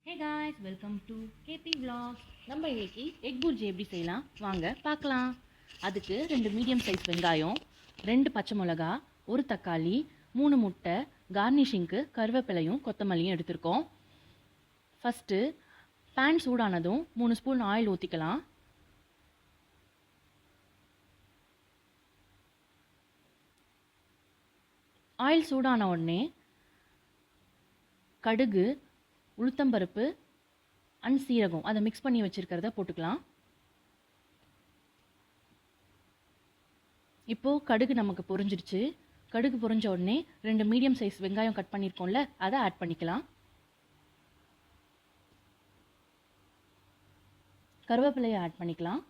Hey guys, welcome to KB vlogs. நம்ம இன்னைக்கு egg bhurji எப்படி செய்யலாம் வாங்க பார்க்கலாம். அதுக்கு 2 மீடியம் சைஸ் வெங்காயம், 2 பச்சை மிளகா, 1 தக்காளி, 3 முட்டை, கார்னிஷிங்க்கு கருவேப்பிலையும் கொத்தமல்லியும் எடுத்திருக்கோம். ஃபஸ்ட்டு பேன் சூடானதும் 3 ஸ்பூன் ஆயில் ஊற்றிக்கலாம். ஆயில் சூடான உடனே கடுகு, உளுத்தம்பருப்பு அண்ட் சீரகம் அதை மிக்ஸ் பண்ணி வச்சுருக்கிறத போட்டுக்கலாம். இப்போது கடுகு நமக்கு பொரிஞ்சிடுச்சு. கடுகு பொரிஞ்ச உடனே 2 மீடியம் சைஸ் வெங்காயம் கட் பண்ணியிருக்கோம்ல, அதை ஆட் பண்ணிக்கலாம். கருவேப்பிலையை ஆட் பண்ணிக்கலாம்.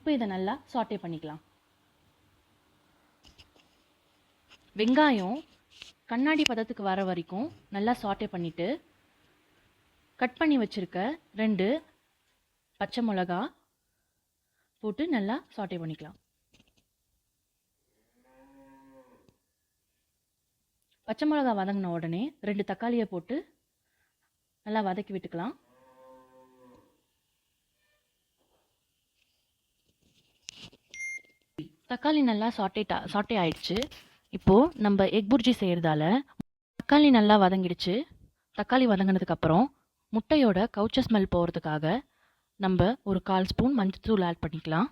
இப்போ இதை நல்லா சாட்டே பண்ணிக்கலாம். வெங்காயம் கண்ணாடி பதத்துக்கு வர வரைக்கும் நல்லா சாட்டே பண்ணிவிட்டு கட் பண்ணி வச்சுருக்க 2 பச்சை மிளகா போட்டு நல்லா சாட்டே பண்ணிக்கலாம். பச்சை மிளகா வதங்கின உடனே 2 தக்காளியை போட்டு நல்லா வதக்கி விட்டுக்கலாம். தக்காளி நல்லா சாட்டே ஆயிடுச்சு. இப்போது நம்ம எக் புர்ஜி செய்கிறதால தக்காளி நல்லா வதங்கிடுச்சு. தக்காளி வதங்கினதுக்கப்புறம் முட்டையோட கவுச்ச ஸ்மெல் போகிறதுக்காக நம்ம ஒரு 1/4 ஸ்பூன் மஞ்சள்தூள் ஆட் பண்ணிக்கலாம்.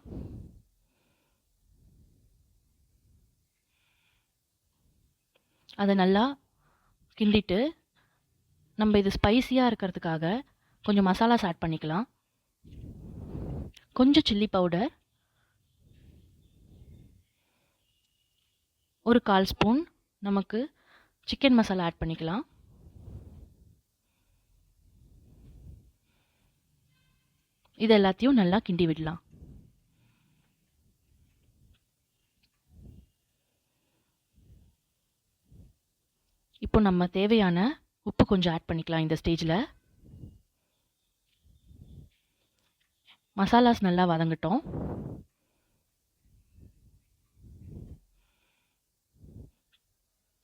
அதை நல்லா கிண்டிட்டு நம்ம இது ஸ்பைசியாக இருக்கிறதுக்காக கொஞ்சம் மசாலாஸ் ஆட் பண்ணிக்கலாம். கொஞ்சம் சில்லி பவுடர், ஒரு 1/4 ஸ்பூன் நமக்கு சிக்கன் மசாலா ஆட் பண்ணிக்கலாம். இது எல்லாத்தையும் நல்லா கிண்டி விடலாம். இப்போ நம்ம தேவையான உப்பு கொஞ்சம் ஆட் பண்ணிக்கலாம். இந்த ஸ்டேஜில் மசாலாஸ் நல்லா வதங்கட்டும்.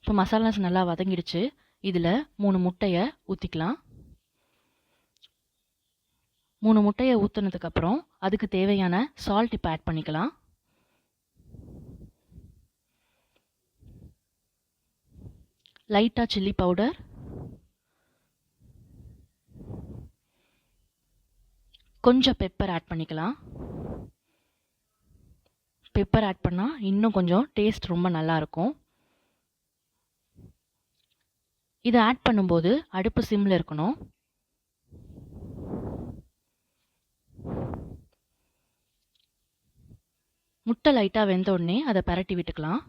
இப்போ மசாலாஸ் நல்லா வதங்கிடுச்சு. இதில் 3 முட்டையை ஊற்றிக்கலாம். 3 முட்டையை ஊற்றுனதுக்கப்புறம் அதுக்கு தேவையான சால்ட் இப்போ ஆட் பண்ணிக்கலாம். லைட்டாக சில்லி பவுடர், கொஞ்சம் பெப்பர் ஆட் பண்ணிக்கலாம். பெப்பர் ஆட் பண்ணால் இன்னும் கொஞ்சம் டேஸ்ட் ரொம்ப நல்லாயிருக்கும். இதை ஆட் பண்ணும்போது அடுப்பு சிம்மில் இருக்கணும். முட்டை லைட்டாக வெந்த உடனே அதை பரட்டி விட்டுக்கலாம்.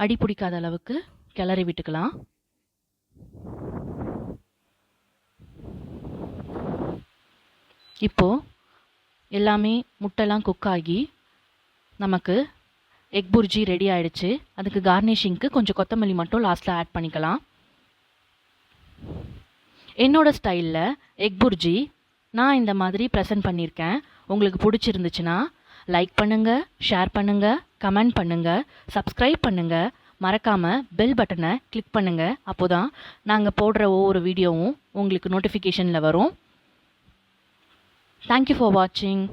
அடி பிடிக்காத அளவுக்கு கிளறி விட்டுக்கலாம். இப்போது எல்லாமே முட்டைலாம் குக் ஆகி நமக்கு எக் புர்ஜி ரெடி ஆகிடுச்சு. அதுக்கு கார்னிஷிங்க்கு கொஞ்சம் கொத்தமல்லி மட்டும் லாஸ்ட்டில் ஆட் பண்ணிக்கலாம். என்னோடய ஸ்டைலில் எக் புர்ஜி நான் இந்த மாதிரி ப்ரெசென்ட் பண்ணியிருக்கேன். உங்களுக்கு பிடிச்சிருந்துச்சுன்னா லைக் பண்ணுங்கள், ஷேர் பண்ணுங்கள், கமெண்ட் பண்ணுங்கள், சப்ஸ்கிரைப் பண்ணுங்கள். மறக்காமல் பெல் பட்டனை கிளிக் பண்ணுங்கள். அப்போ தான் நாங்கள் போடுற ஒவ்வொரு வீடியோவும் உங்களுக்கு நோட்டிஃபிகேஷனில் வரும். தேங்க்யூ ஃபார் வாட்சிங்.